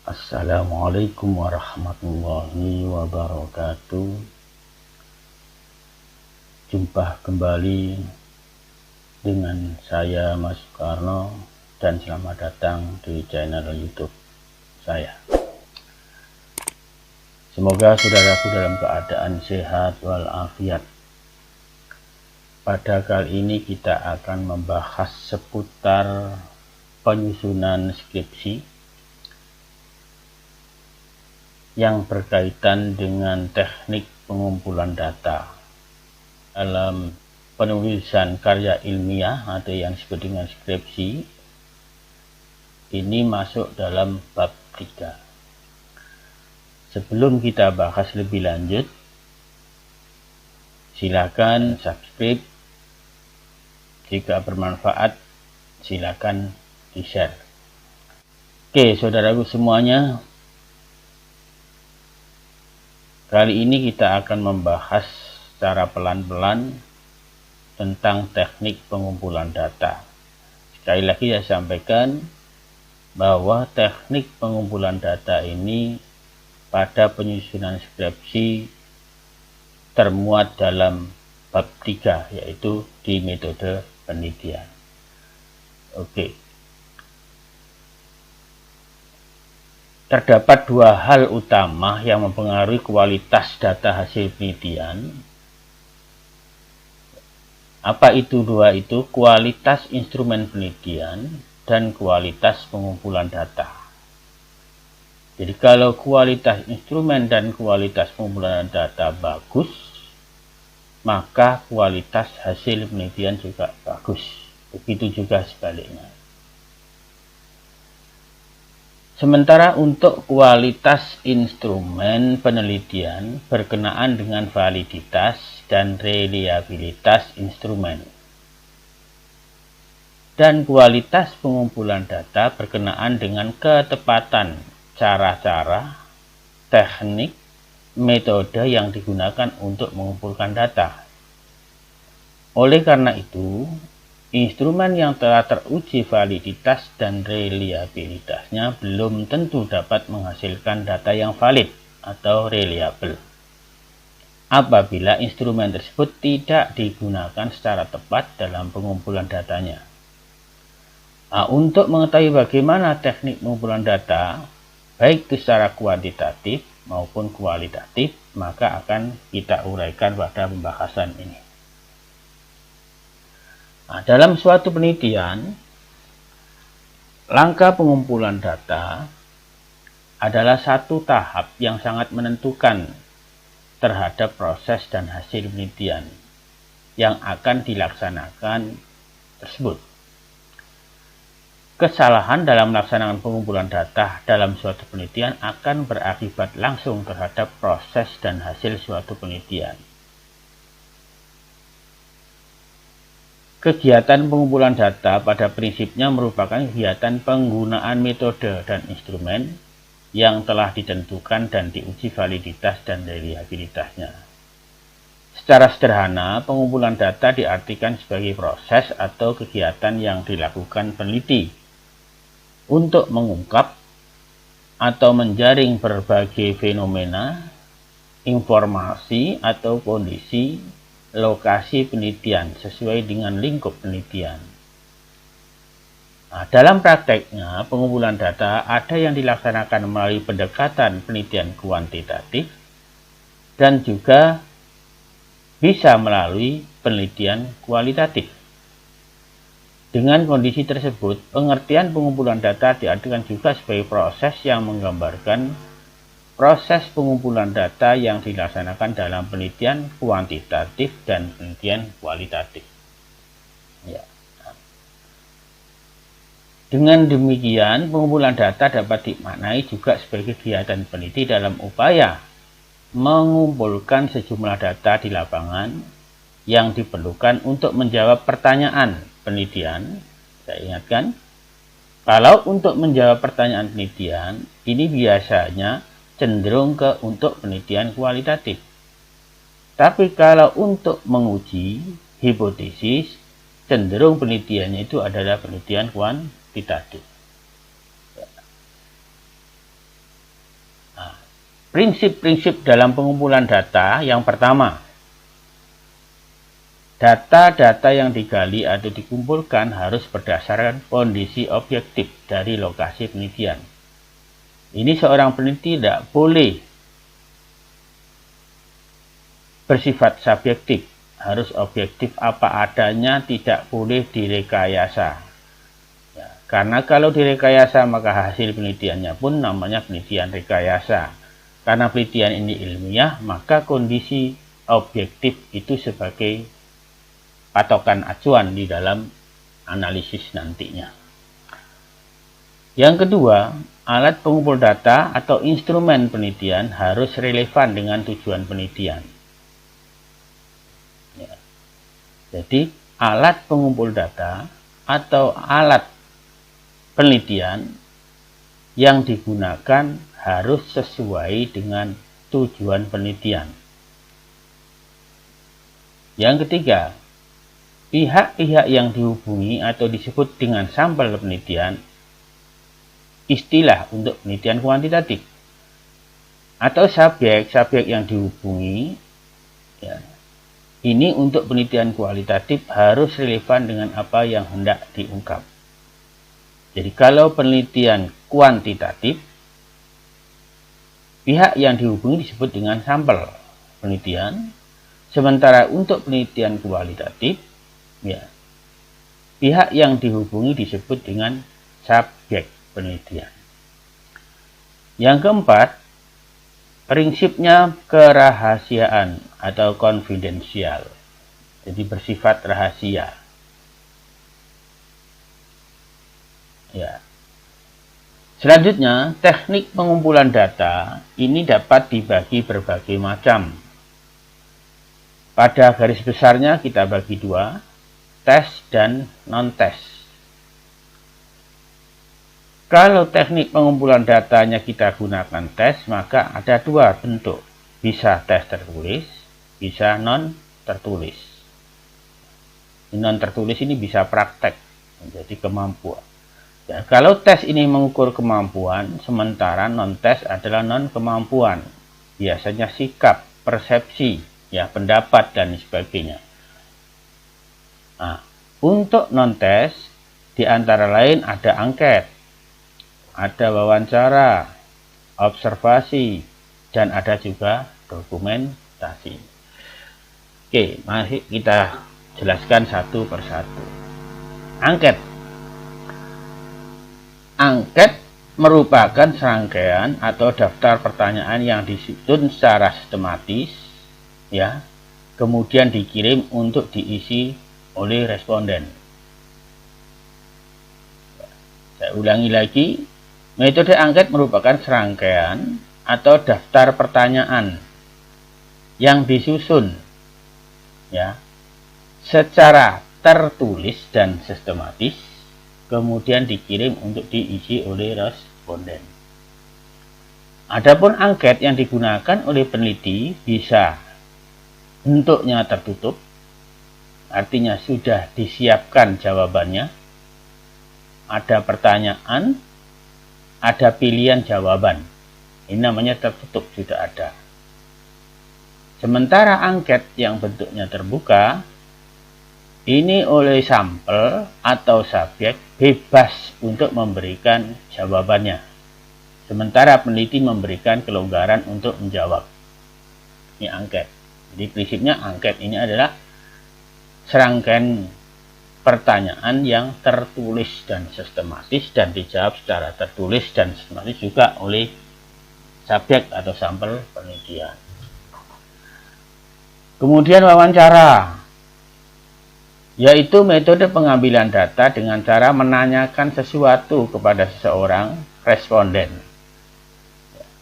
Assalamualaikum warahmatullahi wabarakatuh. Jumpa kembali dengan saya Mas Soekarno dan selamat datang di channel YouTube saya. Semoga saudaraku dalam keadaan sehat walafiat. Pada kali ini kita akan membahas seputar penyusunan skripsi yang berkaitan dengan teknik pengumpulan data dalam penulisan karya ilmiah atau yang disebut dengan skripsi. Ini masuk dalam bab 3. Sebelum kita bahas lebih lanjut, silakan subscribe. Jika bermanfaat, silakan di-share. Oke, saudaraku semuanya, kali ini kita akan membahas secara pelan-pelan tentang teknik pengumpulan data. Sekali lagi saya sampaikan bahwa teknik pengumpulan data ini pada penyusunan skripsi termuat dalam bab 3, yaitu di metode penelitian. Oke. Terdapat dua hal utama yang mempengaruhi kualitas data hasil penelitian. Apa itu dua itu? Kualitas instrumen penelitian dan kualitas pengumpulan data. Jadi kalau kualitas instrumen dan kualitas pengumpulan data bagus, maka kualitas hasil penelitian juga bagus. Begitu juga sebaliknya. Sementara untuk kualitas instrumen penelitian berkenaan dengan validitas dan reliabilitas instrumen. Dan kualitas pengumpulan data berkenaan dengan ketepatan cara-cara, teknik, metode yang digunakan untuk mengumpulkan data. Oleh karena itu, instrumen yang telah teruji validitas dan reliabilitasnya belum tentu dapat menghasilkan data yang valid atau reliable apabila instrumen tersebut tidak digunakan secara tepat dalam pengumpulan datanya. Nah, untuk mengetahui bagaimana teknik pengumpulan data, baik itu secara kuantitatif maupun kualitatif, maka akan kita uraikan pada pembahasan ini. Nah, dalam suatu penelitian, langkah pengumpulan data adalah satu tahap yang sangat menentukan terhadap proses dan hasil penelitian yang akan dilaksanakan tersebut. Kesalahan dalam melaksanakan pengumpulan data dalam suatu penelitian akan berakibat langsung terhadap proses dan hasil suatu penelitian. Kegiatan pengumpulan data pada prinsipnya merupakan kegiatan penggunaan metode dan instrumen yang telah ditentukan dan diuji validitas dan reliabilitasnya. Secara sederhana, pengumpulan data diartikan sebagai proses atau kegiatan yang dilakukan peneliti untuk mengungkap atau menjaring berbagai fenomena, informasi atau kondisi lokasi penelitian sesuai dengan lingkup penelitian. Nah, dalam prakteknya, pengumpulan data ada yang dilaksanakan melalui pendekatan penelitian kuantitatif dan juga bisa melalui penelitian kualitatif. Dengan kondisi tersebut, pengertian pengumpulan data diartikan juga sebagai proses yang menggambarkan proses pengumpulan data yang dilaksanakan dalam penelitian kuantitatif dan penelitian kualitatif. Ya. Dengan demikian, pengumpulan data dapat dimaknai juga sebagai kegiatan peneliti dalam upaya mengumpulkan sejumlah data di lapangan yang diperlukan untuk menjawab pertanyaan penelitian. Saya ingatkan, kalau untuk menjawab pertanyaan penelitian, ini biasanya cenderung untuk penelitian kualitatif. Tapi kalau untuk menguji hipotesis, cenderung penelitiannya itu adalah penelitian kuantitatif. prinsip-prinsip dalam pengumpulan data yang pertama, data-data yang digali atau dikumpulkan harus berdasarkan kondisi objektif dari lokasi penelitian. Ini seorang peneliti tidak boleh bersifat subjektif, harus objektif apa adanya, tidak boleh direkayasa. Ya, karena kalau direkayasa maka hasil penelitiannya pun namanya penelitian rekayasa. Karena penelitian ini ilmiah, maka kondisi objektif itu sebagai patokan acuan di dalam analisis nantinya. Yang kedua, alat pengumpul data atau instrumen penelitian harus relevan dengan tujuan penelitian. Ya. Jadi, alat pengumpul data atau alat penelitian yang digunakan harus sesuai dengan tujuan penelitian. Yang ketiga, pihak-pihak yang dihubungi atau disebut dengan sampel penelitian, istilah untuk penelitian kuantitatif, atau subjek yang dihubungi, ya, ini untuk penelitian kualitatif harus relevan dengan apa yang hendak diungkap. Jadi kalau penelitian kuantitatif, pihak yang dihubungi disebut dengan sampel penelitian, sementara untuk penelitian kualitatif, ya, pihak yang dihubungi disebut dengan subjek penelitian. Yang keempat, prinsipnya kerahasiaan atau konfidensial, jadi bersifat rahasia. Ya. Selanjutnya, teknik pengumpulan data ini dapat dibagi berbagai macam. Pada garis besarnya kita bagi dua, tes dan non-tes. Kalau teknik pengumpulan datanya kita gunakan tes, maka ada dua bentuk. Bisa tes tertulis, bisa non tertulis. Non tertulis ini bisa praktek, menjadi kemampuan. Ya, kalau tes ini mengukur kemampuan, sementara non-tes adalah non-kemampuan. Biasanya sikap, persepsi, ya, pendapat, dan sebagainya. Nah, untuk non-tes, di antara lain ada angket, ada wawancara, observasi, dan ada juga dokumentasi. Oke, mari kita jelaskan satu persatu. Angket. Angket merupakan serangkaian atau daftar pertanyaan yang disusun secara sistematis, ya, kemudian dikirim untuk diisi oleh responden. Saya ulangi lagi, metode angket merupakan serangkaian atau daftar pertanyaan yang disusun, ya, secara tertulis dan sistematis, kemudian dikirim untuk diisi oleh responden. Adapun angket yang digunakan oleh peneliti bisa bentuknya tertutup, artinya sudah disiapkan jawabannya, ada pertanyaan, ada pilihan jawaban. Ini namanya tertutup, sudah ada. Sementara angket yang bentuknya terbuka, ini oleh sampel atau subjek bebas untuk memberikan jawabannya. Sementara peneliti memberikan kelonggaran untuk menjawab. Ini angket. Jadi prinsipnya angket ini adalah serangkaian pertanyaan yang tertulis dan sistematis dan dijawab secara tertulis dan sistematis juga oleh subjek atau sampel penelitian. Kemudian wawancara, yaitu metode pengambilan data dengan cara menanyakan sesuatu kepada seseorang responden.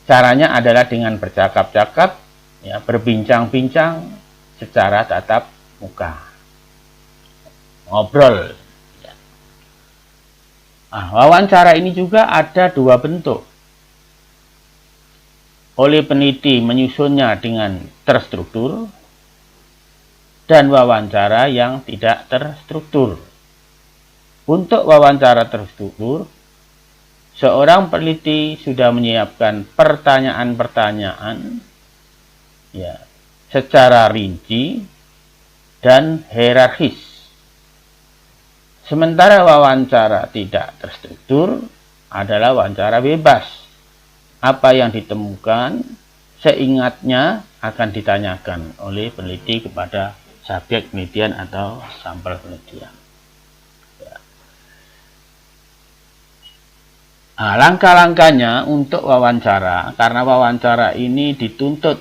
Caranya adalah dengan bercakap-cakap, ya, berbincang-bincang secara tatap muka, ngobrol. Nah, wawancara ini juga ada dua bentuk. Oleh peneliti menyusunnya dengan terstruktur, dan wawancara yang tidak terstruktur. Untuk wawancara terstruktur, seorang peneliti sudah menyiapkan pertanyaan-pertanyaan ya secara rinci dan hierarkis. Sementara wawancara tidak terstruktur adalah wawancara bebas. Apa yang ditemukan seingatnya akan ditanyakan oleh peneliti kepada subjek penelitian atau sampel penelitian. Nah, langkah-langkahnya untuk wawancara, karena wawancara ini dituntut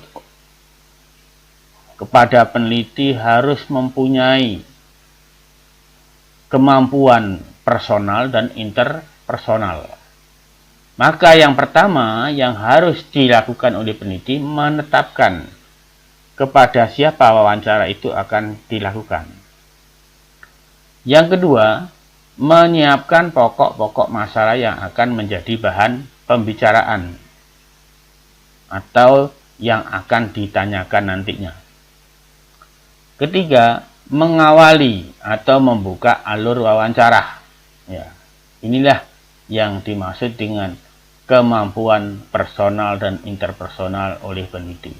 kepada peneliti harus mempunyai kemampuan personal dan interpersonal. Maka yang pertama yang harus dilakukan oleh peneliti menetapkan kepada siapa wawancara itu akan dilakukan. Yang kedua, menyiapkan pokok-pokok masalah yang akan menjadi bahan pembicaraan atau yang akan ditanyakan nantinya. Ketiga, mengawali atau membuka alur wawancara. Ya, inilah yang dimaksud dengan kemampuan personal dan interpersonal oleh peneliti.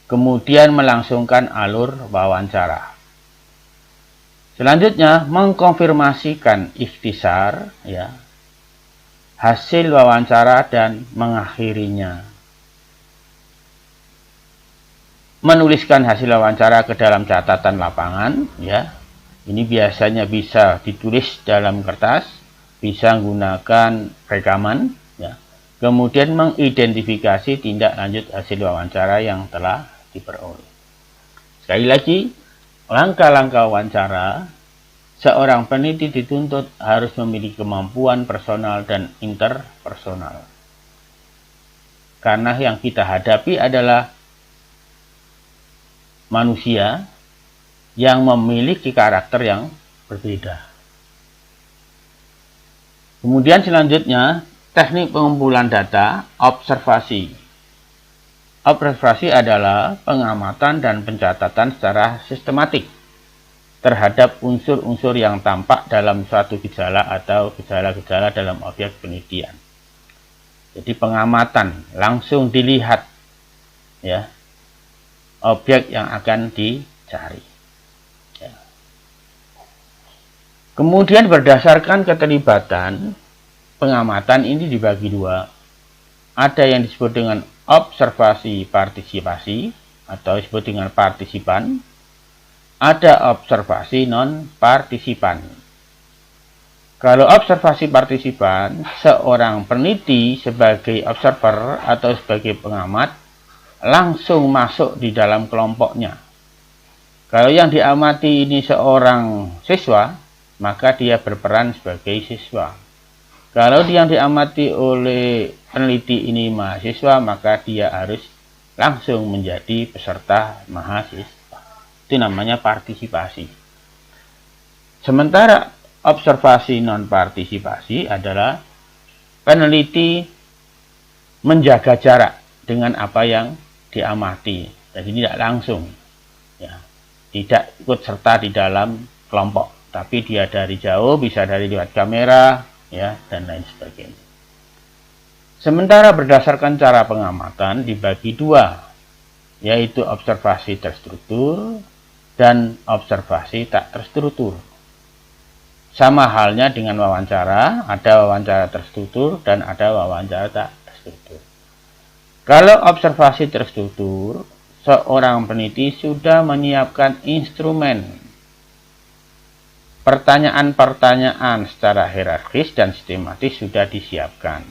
Kemudian melangsungkan alur wawancara. Selanjutnya, mengkonfirmasikan ikhtisar, ya, hasil wawancara dan mengakhirinya. Menuliskan hasil wawancara ke dalam catatan lapangan, ya. Ini biasanya bisa ditulis dalam kertas, bisa menggunakan rekaman, ya. Kemudian mengidentifikasi tindak lanjut hasil wawancara yang telah diperoleh. Sekali lagi, langkah-langkah wawancara, seorang peneliti dituntut harus memiliki kemampuan personal dan interpersonal. Karena yang kita hadapi adalah manusia yang memiliki karakter yang berbeda. Kemudian selanjutnya, teknik pengumpulan data, observasi. Observasi adalah pengamatan dan pencatatan secara sistematik terhadap unsur-unsur yang tampak dalam suatu gejala atau gejala-gejala dalam objek penelitian. Jadi pengamatan, langsung dilihat ya objek yang akan dicari. Ya. Kemudian berdasarkan keterlibatan, pengamatan ini dibagi dua. Ada yang disebut dengan observasi partisipasi atau disebut dengan partisipan. Ada observasi non-partisipan. Kalau observasi partisipan, seorang peneliti sebagai observer atau sebagai pengamat langsung masuk di dalam kelompoknya. Kalau yang diamati ini seorang siswa, maka dia berperan sebagai siswa. Kalau yang diamati oleh peneliti ini mahasiswa, maka dia harus langsung menjadi peserta mahasiswa. Itu namanya partisipasi. Sementara observasi non-partisipasi adalah peneliti menjaga jarak dengan apa yang diamati. Jadi tidak langsung, ya, tidak ikut serta di dalam kelompok, tapi dia dari jauh, bisa dari lewat kamera, ya, dan lain sebagainya. Sementara berdasarkan cara pengamatan dibagi dua, yaitu observasi terstruktur dan observasi tak terstruktur. Sama halnya dengan wawancara, ada wawancara terstruktur dan ada wawancara tak terstruktur. Kalau observasi terstruktur, seorang peneliti sudah menyiapkan instrumen pertanyaan-pertanyaan secara hierarkis dan sistematis sudah disiapkan.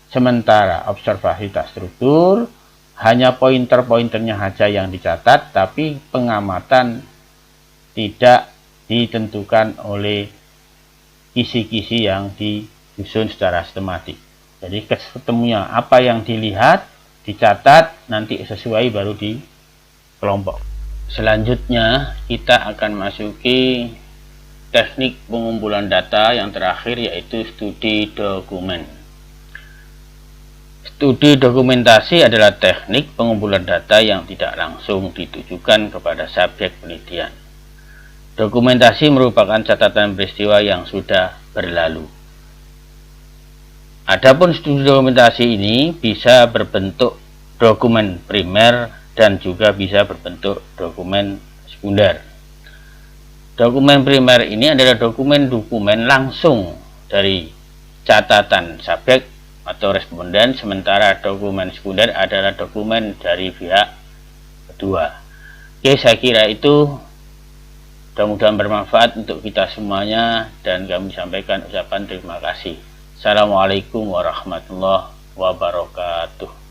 Sementara observasi tak struktur, hanya pointer-pointernya saja yang dicatat, tapi pengamatan tidak ditentukan oleh kisi-kisi yang disusun secara sistematik. Jadi ketemunya apa yang dilihat, dicatat, nanti sesuai baru di kelompok. Selanjutnya kita akan masuki teknik pengumpulan data yang terakhir, yaitu studi dokumen. Studi dokumentasi adalah teknik pengumpulan data yang tidak langsung ditujukan kepada subjek penelitian. Dokumentasi merupakan catatan peristiwa yang sudah berlalu. Adapun studi dokumentasi ini bisa berbentuk dokumen primer dan juga bisa berbentuk dokumen sekunder. Dokumen primer ini adalah dokumen langsung dari catatan subjek atau responden, sementara dokumen sekunder adalah dokumen dari pihak kedua. Oke, saya kira itu. Mudah-mudahan bermanfaat untuk kita semuanya dan kami sampaikan ucapan terima kasih. Assalamualaikum warahmatullahi wabarakatuh.